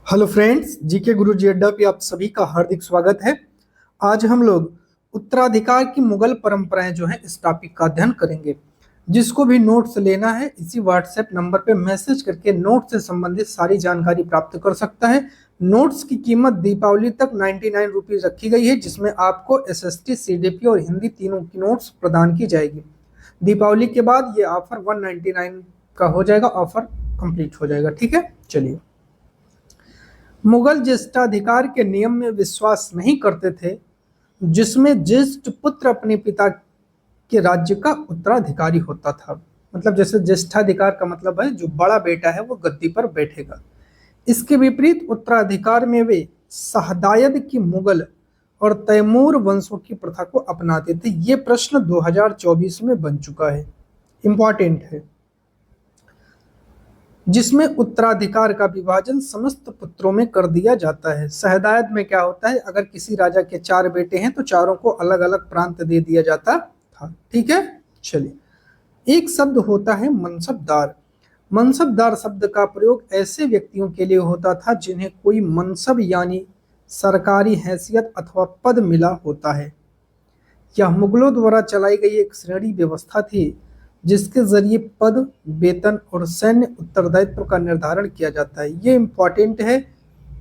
Hello friends, GK गुरु जी अड्डा पे आप सभी का हार्दिक स्वागत है। आज हम लोग उत्तराधिकार की मुगल परंपराएं जो हैं इस टॉपिक का अध्ययन करेंगे। जिसको भी नोट्स लेना है इसी व्हाट्सएप नंबर पे मैसेज करके नोट से संबंधित सारी जानकारी प्राप्त कर सकता है। नोट्स की कीमत दीपावली तक 99 रुपीज रखी गई है, जिसमें आपको एसएसटी, सीडीपी और हिंदी तीनों की नोट्स प्रदान की जाएगी। दीपावली के बाद ये ऑफर 199 का हो जाएगा, ऑफर कंप्लीट हो जाएगा। ठीक है, चलिए। मुगल ज्येष्ठाधिकार के नियम में विश्वास नहीं करते थे, जिसमें ज्येष्ठ पुत्र अपने पिता के राज्य का उत्तराधिकारी होता था। मतलब जैसे ज्येष्ठाधिकार का मतलब है जो बड़ा बेटा है वो गद्दी पर बैठेगा। इसके विपरीत उत्तराधिकार में वे शहदायद की मुगल और तैमूर वंशों की प्रथा को अपनाते थे। ये प्रश्न 2024 में बन चुका है, इंपॉर्टेंट है, जिसमें उत्तराधिकार का विभाजन समस्त पुत्रों में कर दिया जाता है। शहदायद में क्या होता है, अगर किसी राजा के 4 बेटे हैं तो चारों को अलग अलग प्रांत दे दिया जाता था। ठीक है, चलिए। एक शब्द होता है मनसबदार। मनसबदार शब्द का प्रयोग ऐसे व्यक्तियों के लिए होता था जिन्हें कोई मनसब यानी सरकारी हैसियत अथवा पद मिला होता है। यह मुगलों द्वारा चलाई गई एक श्रेणी व्यवस्था थी जिसके जरिए पद, वेतन और सैन्य उत्तरदायित्व का निर्धारण किया जाता है। ये इंपॉर्टेंट है,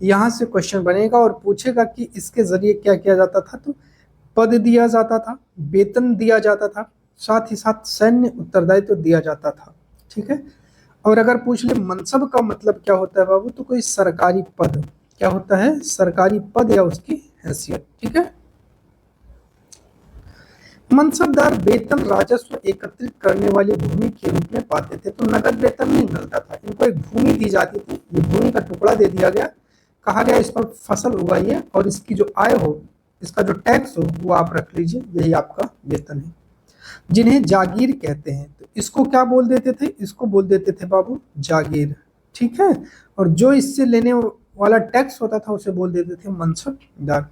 यहाँ से क्वेश्चन बनेगा और पूछेगा कि इसके जरिए क्या किया जाता था। तो पद दिया जाता था, वेतन दिया जाता था, साथ ही साथ सैन्य उत्तरदायित्व दिया जाता था। ठीक है, और अगर पूछ ले मनसब का मतलब क्या होता है बाबू, तो कोई सरकारी पद। क्या होता है? सरकारी पद या उसकी हैसियत। ठीक है। मनसबदार वेतन राजस्व एकत्रित करने वाली भूमि के रूप में पाते थे। तो नगद वेतन नहीं मिलता था, इनको एक भूमि दी जाती थी। ये भूमि का टुकड़ा दे दिया गया, कहा गया इस पर फसल उगाइए और इसकी जो आय हो, इसका जो टैक्स हो वो आप रख लीजिए, यही आपका वेतन है, जिन्हें जागीर कहते हैं। तो इसको क्या बोल देते थे? इसको बोल देते थे बाबू जागीर। ठीक है, और जो इससे लेने वाला टैक्स होता था उसे बोल देते थे मनसबदार,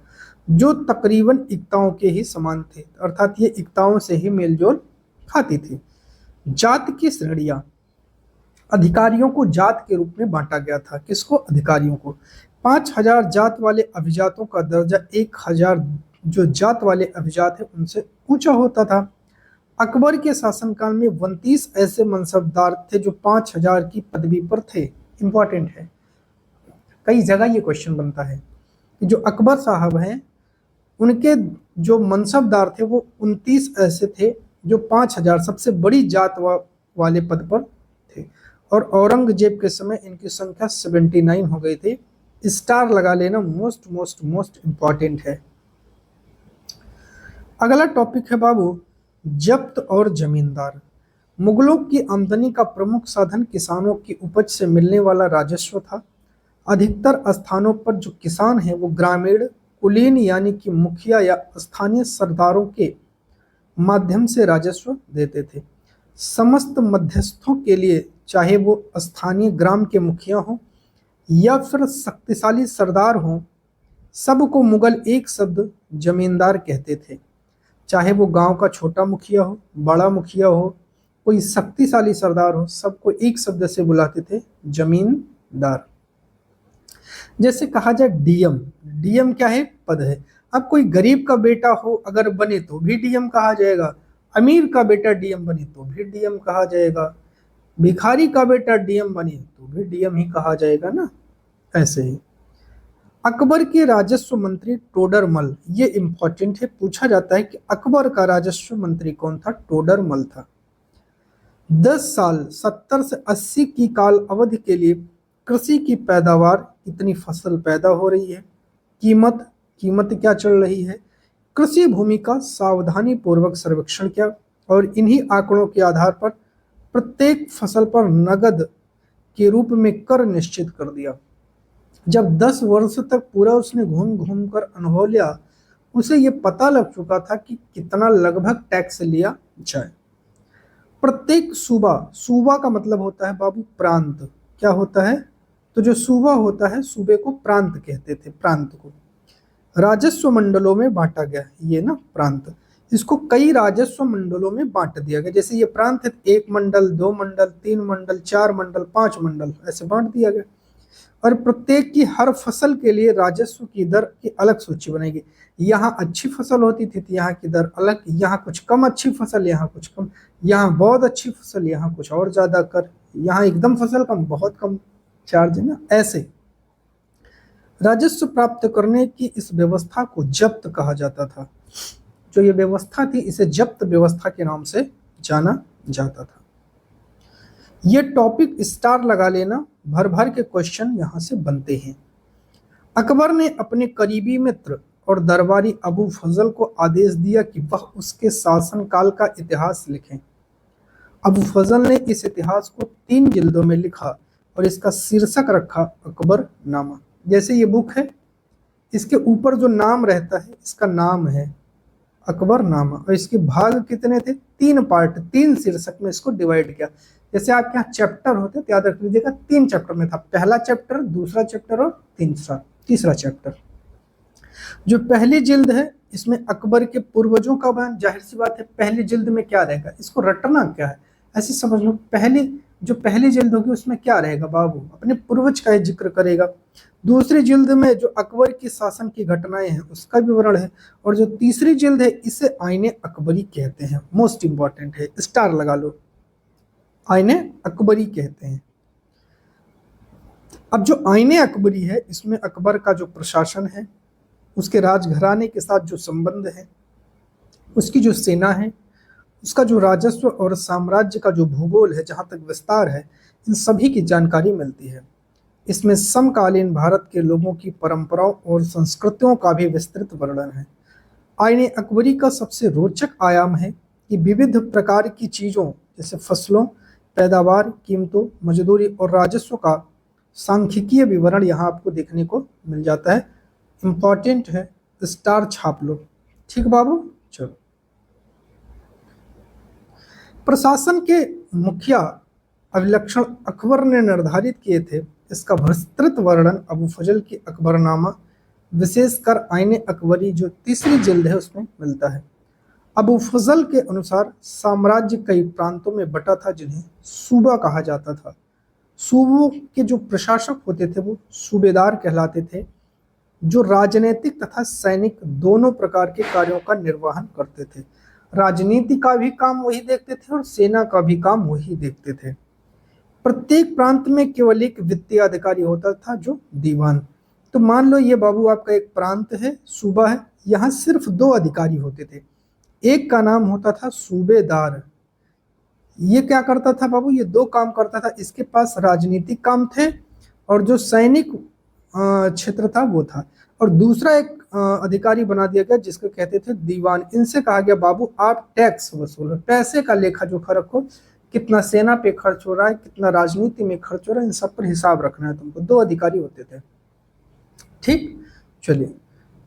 जो तकरीबन इक्ताओं के ही समान थे, अर्थात ये इक्ताओं से ही मेलजोल खाती थी। जात की श्रेणियां। अधिकारियों को जात के रूप में बांटा गया था। किसको? अधिकारियों को। 5000 जात वाले अभिजातों का दर्जा 1000 जो जात वाले अभिजात है उनसे ऊंचा होता था। अकबर के शासनकाल में 29 ऐसे मनसबदार थे जो 5000 की पदवी पर थे। इंपॉर्टेंट है, कई जगह ये क्वेश्चन बनता है कि जो अकबर साहब हैं उनके जो मनसबदार थे वो 29 ऐसे थे जो 5000 सबसे बड़ी जात वाले पद पर थे। और औरंगजेब के समय इनकी संख्या 79 हो गई थी। स्टार लगा लेना, मोस्ट मोस्ट मोस्ट इंपॉर्टेंट है। अगला टॉपिक है बाबू जब्त और जमींदार। मुगलों की आमदनी का प्रमुख साधन किसानों की उपज से मिलने वाला राजस्व था। अधिकतर स्थानों पर जो किसान हैं वो ग्रामीण कुलीन यानी कि मुखिया या स्थानीय सरदारों के माध्यम से राजस्व देते थे। समस्त मध्यस्थों के लिए, चाहे वो स्थानीय ग्राम के मुखिया हों या फिर शक्तिशाली सरदार हों, सबको मुगल एक शब्द जमींदार कहते थे। चाहे वो गांव का छोटा मुखिया हो, बड़ा मुखिया हो, कोई शक्तिशाली सरदार हो, सबको एक शब्द से बुलाते थे, जमींदार। जैसे कहा जाए डीएम। डीएम क्या है? पद है। अब कोई गरीब का बेटा हो अगर बने तो भी डीएम कहा जाएगा, अमीर का बेटा डीएम बने तो भी डीएम कहा जाएगा, भिखारी का बेटा डीएम बने तो भी डीएम ही कहा जाएगा ना। ऐसे ही अकबर के राजस्व मंत्री टोडरमल, ये इंपॉर्टेंट है, पूछा जाता है कि अकबर का राजस्व मंत्री कौन था? टोडरमल था। 10 साल 70 से 80 की काल अवधि के लिए कृषि की पैदावार, कितनी फसल पैदा हो रही है, कीमत कीमत क्या चल रही है, कृषि भूमि का सावधानी पूर्वक सर्वेक्षण किया और इन्हीं आंकड़ों के आधार पर प्रत्येक फसल पर नगद के रूप में कर निश्चित कर दिया। जब 10 वर्ष तक पूरा उसने घूम घूम कर अनुभव लिया, उसे ये पता लग चुका था कि कितना लगभग टैक्स लिया जाए। प्रत्येक सूबा, सूबा का मतलब होता है बाबू प्रांत। क्या होता है? तो जो सूबा होता है, सूबे को प्रांत कहते थे, प्रांत को राजस्व मंडलों में बांटा गया। ये ना प्रांत, इसको कई राजस्व मंडलों में बांट दिया गया। जैसे ये प्रांत है, 1 मंडल, 2 मंडल, 3 मंडल, 4 मंडल, 5 मंडल, ऐसे बांट दिया गया। और प्रत्येक की हर फसल के लिए राजस्व की दर की अलग सूची बनेगी। यहाँ अच्छी फसल होती थी तो यहाँ की दर अलग, यहाँ कुछ कम अच्छी फसल, यहाँ कुछ कम, यहाँ बहुत अच्छी फसल, यहाँ कुछ और ज्यादा कर, यहाँ एकदम फसल कम, बहुत कम चार्ज है ना। ऐसे राजस्व प्राप्त करने की इस व्यवस्था को जब्त कहा जाता था। जो ये व्यवस्था थी इसे जब्त व्यवस्था के नाम से जाना जाता था। ये टॉपिक स्टार लगा लेना, भर भर के क्वेश्चन यहां से बनते हैं। अकबर ने अपने करीबी मित्र और दरबारी अबू फजल को आदेश दिया कि वह उसके शासनकाल का इतिहास लिखें। अबू फजल ने इस इतिहास को 3 जिल्दों में लिखा और इसका शीर्षक रखा अकबर नामा। जैसे ये बुक है, इसके ऊपर जो नाम रहता है इसका नाम है अकबर नामा, और इसके भाग कितने थे? 3 पार्ट, 3 शीर्षक में इसको डिवाइड किया। जैसे आपके यहाँ चैप्टर होते तो याद रख लीजिएगा 3 चैप्टर में था, पहला चैप्टर, दूसरा चैप्टर और तीसरा चैप्टर। जो पहली जिल्द है इसमें अकबर के पूर्वजों का बयान, जाहिर सी बात है पहली जिल्द में क्या रहेगा, इसको रटना क्या है ऐसे समझ लो। पहली जिल्द होगी उसमें क्या रहेगा बाबू, अपने पूर्वज का ही जिक्र करेगा। दूसरी जिल्द में जो अकबर के शासन की घटनाएं हैं उसका विवरण है, और जो तीसरी जिल्द है इसे आईने अकबरी कहते हैं। मोस्ट इंपॉर्टेंट है, स्टार लगा लो, आईने अकबरी कहते हैं। अब जो आईने अकबरी है इसमें अकबर का जो प्रशासन है, उसके राजघराने के साथ जो संबंध है, उसकी जो सेना है, उसका जो राजस्व और साम्राज्य का जो भूगोल है, जहां तक विस्तार है, इन सभी की जानकारी मिलती है। इसमें समकालीन भारत के लोगों की परंपराओं और संस्कृतियों का भी विस्तृत वर्णन है। आईने अकबरी का सबसे रोचक आयाम है कि विविध प्रकार की चीजों जैसे फसलों, पैदावार, कीमतों, मजदूरी और राजस्व का सांख्यिकीय विवरण यहाँ आपको देखने को मिल जाता है। इंपॉर्टेंट है, स्टार छाप लो। ठीक बाबू, चलो। प्रशासन के मुखिया अभिलक्षण अकबर ने निर्धारित किए थे, इसका विस्तृत वर्णन अबू फजल की अकबरनामा, विशेषकर आईने अकबरी जो तीसरी जिल्द है उसमें मिलता है। अबू फजल के अनुसार साम्राज्य कई प्रांतों में बटा था जिन्हें सूबा कहा जाता था। सूबों के जो प्रशासक होते थे वो सूबेदार कहलाते थे, जो राजनीतिक तथा सैनिक दोनों प्रकार के कार्यों का निर्वहन करते थे। राजनीति का भी काम वही देखते थे और सेना का भी काम वही देखते थे। प्रत्येक प्रांत में केवल एक वित्तीय अधिकारी होता था जो दीवान। तो मान लो ये बाबू आपका एक प्रांत है, सूबा है, यहाँ सिर्फ 2 अधिकारी होते थे। एक का नाम होता था सूबेदार, ये क्या करता था बाबू, ये 2 काम करता था। इसके पास राजनीतिक काम थे और जो सैनिक क्षेत्र था वो था, और दूसरा एक अधिकारी बना दिया गया जिसको कहते थे दीवान। इनसे कहा गया बाबू आप टैक्स वसूलो, पैसे का लेखा जोखा रखो, कितना सेना पे खर्च हो रहा है, कितना राजनीति में खर्च हो रहा है, इन सब पर हिसाब रखना है तुमको। 2 अधिकारी होते थे। ठीक, चलिए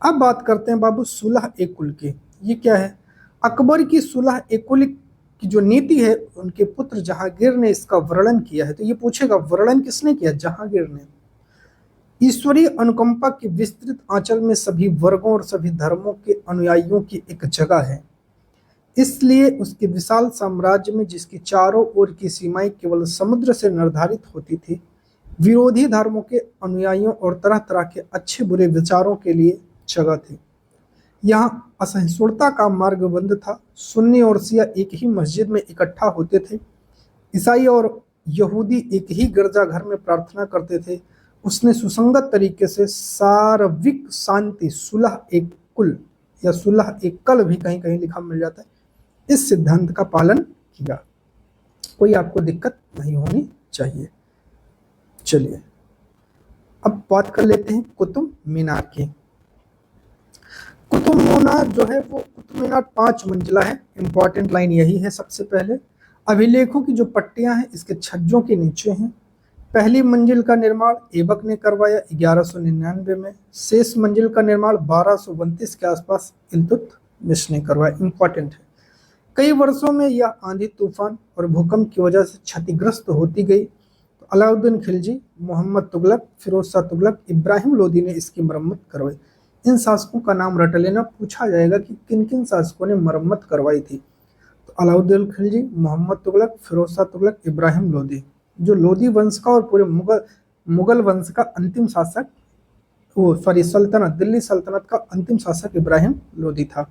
अब बात करते हैं बाबू सुलह ए कुल की। ये क्या है? अकबर की सुलह ए कुल की जो नीति है, उनके पुत्र जहांगीर ने इसका वर्णन किया है। तो ये पूछेगा वर्णन किसने किया? जहांगीर ने। ईश्वरीय अनुकंपा के विस्तृत आंचल में सभी वर्गों और सभी धर्मों के अनुयायियों की एक जगह है, इसलिए उसके विशाल साम्राज्य में जिसकी चारों ओर की सीमाएं केवल समुद्र से निर्धारित होती थी, विरोधी धर्मों के अनुयायियों और तरह तरह के अच्छे बुरे विचारों के लिए जगह थी। यहाँ असहिष्णुता का मार्ग बंद था। सुन्नी और शिया एक ही मस्जिद में इकट्ठा होते थे। ईसाई और यहूदी एक ही गिरजाघर में प्रार्थना करते थे। उसने सुसंगत तरीके से सार्वत्रिक शांति, सुलह एक कुल या सुलह एक कल भी कहीं कहीं लिखा मिल जाता है, इस सिद्धांत का पालन किया। कोई आपको दिक्कत नहीं होनी चाहिए। चलिए अब बात कर लेते हैं कुतुब मीनार की। कुतुब मीनार जो है वो कुतुब मीनार 5 मंजिला है। इंपॉर्टेंट लाइन यही है सबसे पहले। अभिलेखों की जो पट्टियां हैं इसके छज्जों के नीचे हैं। पहली मंजिल का निर्माण ऐबक ने करवाया 1199 में। शेष मंजिल का निर्माण 1232 के आसपास इल्तुतमिश ने करवाया। इंपॉर्टेंट है। कई वर्षों में यह आंधी तूफान और भूकंप की वजह से क्षतिग्रस्त होती गई। तो अलाउद्दीन खिलजी, मोहम्मद तुगलक, फिरोज शाह तुगलक, इब्राहिम लोदी ने इसकी मरम्मत करवाई। इन शासकों का नाम रट लेना, पूछा जाएगा कि किन किन शासकों ने मरम्मत करवाई थी। तो अलाउद्दीन खिलजी, मोहम्मद तुगलक, फिरोज शाह तुगलक, इब्राहिम लोदी। जो लोदी वंश का और पूरे मुगल मुगल वंश का अंतिम शासक सल्तनत, दिल्ली सल्तनत का अंतिम शासक इब्राहिम लोदी था।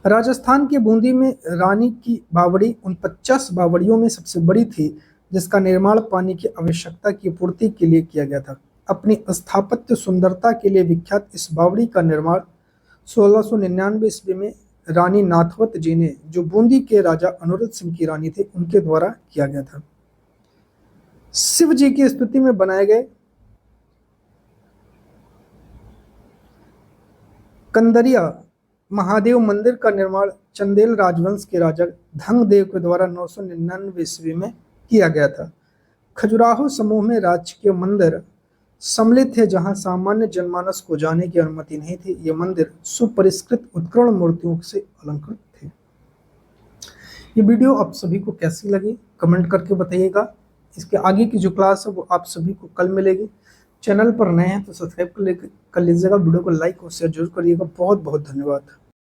राजस्थान के बूंदी में रानी की बावड़ी उन 50 बावड़ियों में सबसे बड़ी थी जिसका निर्माण पानी की आवश्यकता की पूर्ति के लिए किया गया था। अपनी स्थापत्य सुंदरता के लिए विख्यात इस बावड़ी का निर्माण 1699 ईस्वी में रानी नाथवत जी ने, जो बूंदी के राजा अनुरुद्ध सिंह की रानी थे, उनके द्वारा किया गया था। शिव जी की स्तुति में बनाए गए कंदरिया महादेव मंदिर का निर्माण चंदेल राजवंश के राजा धंगदेव के द्वारा 999 ईस्वी में किया गया था। खजुराहो समूह में राजकीय मंदिर सम्मिलित थे जहां सामान्य जनमानस को जाने की अनुमति नहीं थी। ये मंदिर सुपरिष्कृत उत्कीर्ण मूर्तियों से अलंकृत थे। ये वीडियो आप सभी को कैसी लगी कमेंट करके बताइएगा। इसके आगे की जो क्लास है वो आप सभी को कल मिलेगी। चैनल पर नए हैं तो सब्सक्राइब कर लीजिएगा, वीडियो को लाइक और शेयर जरूर करिएगा। बहुत बहुत धन्यवाद।